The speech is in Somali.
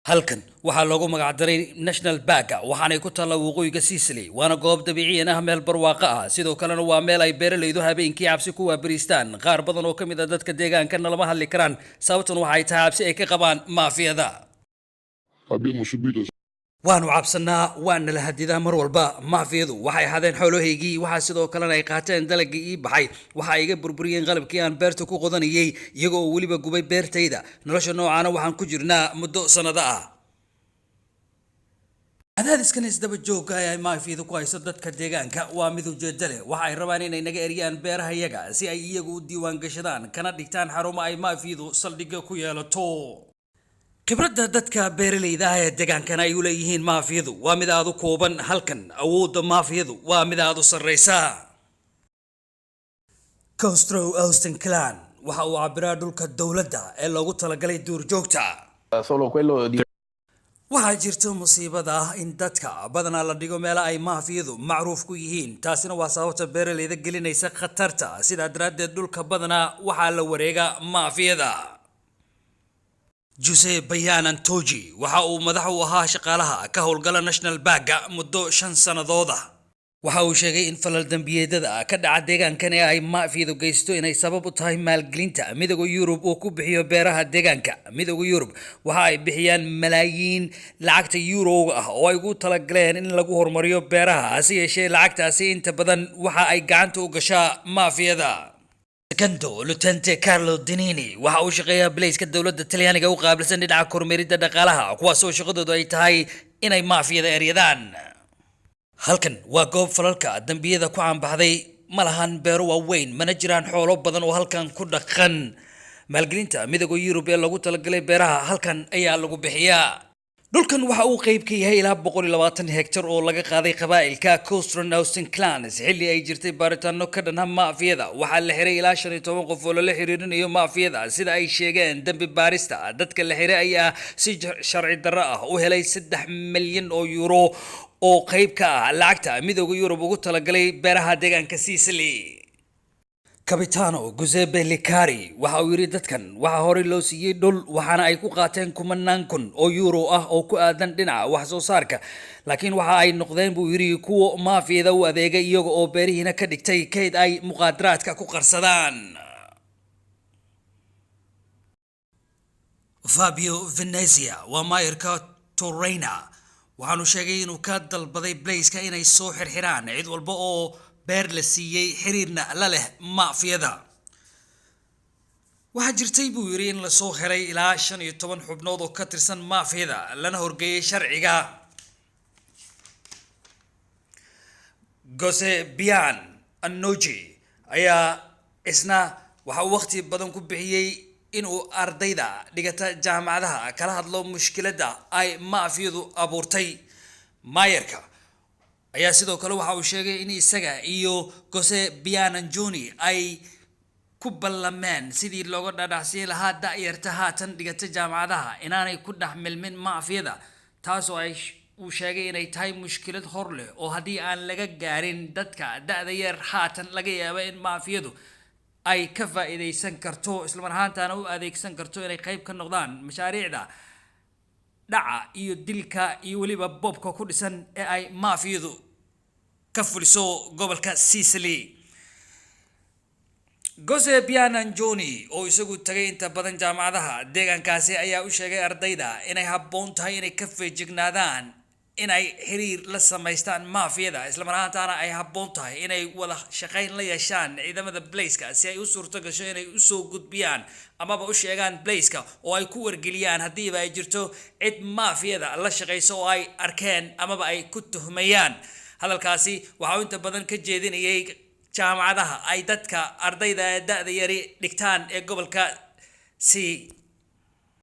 halkan waxaa loogu magac daray National Park waxaanay ku taalla waqooyiga Sicily waana goob dabiici ah meel barwaaqo ah sidoo kalena waa meel ay beeralaydu habeenkii cabsi ku waabariistaan qaar badan oo kamid ah dadka deegaanka lama hadli karaan sababtuna waxay tahay cabsi ay ka qabaan maafiyada waanu cabsanaa waana la hadidaa mar walba maafiyadu waxay hadeen xoolahaygii waxa sidoo kalena ay qaateen dalagii ii baxay waxa ay iga burburiyeen qalabkii aan beerta ku qodanayay iyagoo waliba gubay beertayda nolosha noocaana waxaan ku jirnaa muddo sanado ah cadaadiskan isdaba joogga ay maafiyadu ku hayso dadka deegaanka waa mid ujeeddo leh waxa ay rabaan inay naga eriyaan beeraha iyaga si ay iyagu u diiwaan gashadaan kana dhigtaan xarumo ay maafiyadu saldhigga ku yeelato khibradda dadka beeralayda ah ee deegaankan ay u leeyihiin maafiyadu waa mid aad u kooban halkan awoodda maafiyadu waa mid aad u sarreysa Castro Austin Clan waxa uu cabiraa dhulka dowladda ee loogu talagalay duurjoogta waxaa jirta musiibada ah in dadka badanaa la dhigo meelo ay maafiyadu macruuf ku yihiin taasina waa sababta beeralayda gelinaysa khatarta sidaa daraaddeed dhulka badanaa waxaa la wareega maafiyada Jose Bayanan Toji waxa uu madax u ahaa shaqaalaha ka howlgala National Park muddo 5 sanadood ah waxa uu sheegay in falal dambiyeedada ka dhaca deegaankan ay maafiyadu geysto inay sabab u tahay maalgelinta midowga Yurub oo ku bixiyo beeraha deegaanka midowga Yurub waxa ay bixiyaan malaayiin lacagta euro ah oo ay ugu talagaleen in lagu horumariyo beeraha si yeeshee lacagtaasi inta badan waxa ay gacanta u gashaa maafiyada Secondo Lieutenant Carlo Dinini waxa uu shaqeeyaa Blaze-ka dawladda Talyaaniga u qaabilsan dhinaca kormeeridda dhaqaalaha kuwaas oo shaqadoodu ay tahay inay maafiyada eryadaan halkan waa goob falalka dambiyada ku caanbaxday malahan beero waaweyn mana jiraan xoolo badan oo halkan ku dhaqan maalgelinta midowga Yurub ee lagu talagalay beeraha halkan ayaa lagu bixiyaa dhulkan waxa uu qayb ka yahay ilaa 120 hektar oo laga qaaday qabaa'ilka Castro Austin Clans xilli ay jirtay baaritaano ka dhan ah maafiyada waxa la xiray ilaa 15 qof oo la xiriirinayo maafiyada sida ay sheegeen dambi baarista dadka la xiray ayaa si sharci darro ah u helay 3 milyan oo euro oo qayb ka ah lacagta midowga Yurub ugu talagalay beeraha deegaanka Sicily Capitano Giuseppe Licari waxa uu yiri dadkan waxa hore loo siiyay dhul waxaana ay ku qaateen kumanaan kun oo euro ah oo ku aadan dhinaca wax soo saarka laakiin waxa ay noqdeen buu yiri kuwa maafiyada u adeegay iyaga oo beerihiina ka dhigtay kayd ay muqaadaraadka ku qarsadaan Fabio Venezia waa maayirka Torrena waxaanu sheegay inuu ka dalbaday Blaze-ka inay soo xirxiraan cid walba oo beer la siiyay xiriirna la leh maafiyada waxa jirtay buu yiri in la soo xiray ilaa 15 xubnood oo ka tirsan maafiyada lana horgeeyay sharciga Jose Bian Anoji ayaa isna waxa waqti badan ku bixiyay inuu ardayda dhigata jaamacadaha kala hadlo mushkiladda ay maafiyadu abuurtay maayarka ayaa sidoo kale waxa uu sheegay in isaga iyo Jose Biananjoni ay ku ballameen sidii looga dhadhacsiin lahaa da'yarta haatan dhigata jaamacadaha inaanay ku dhaxmilmin maafiyada taas oo ay uu sheegay inay tahay mushkilad hor leh oo haddii aan laga gaarin dadka da'da yar haatan laga yaabo in maafiyadu ay ka faa'iideysan karto isla marhaantaana u adeegsan karto inay qayb ka noqdaan mashaariicda dhaca iyo dilka iyo waliba bobka ku dhisan ee ay maafiyadu ka fuliso gobolka Sicily Jose Biananjoni oo isagu tagay inta badan jaamacadaha deegaankaasi ayaa u sheegay ardayda inay habboon tahay inay ka feejignaadaan inay xiriir la sameystaan maafiyada isla marhaantaana ay habboon tahay inay wada shaqayn la yeeshaan ciidamada Blaze-ka si ay u suurto gasho inay u soo gudbiyaan amaba u sheegaan Blaze-ka oo ay ku wargeliyaan haddii ay jirto cid maafiyada la shaqeyso oo ay arkeen amaba ay ku tuhmayaan hadalkaasi waxa uu inta badan ka jeedinayay jaamacadaha ay dadka ardayda da'da yari dhigtaan ee gobolka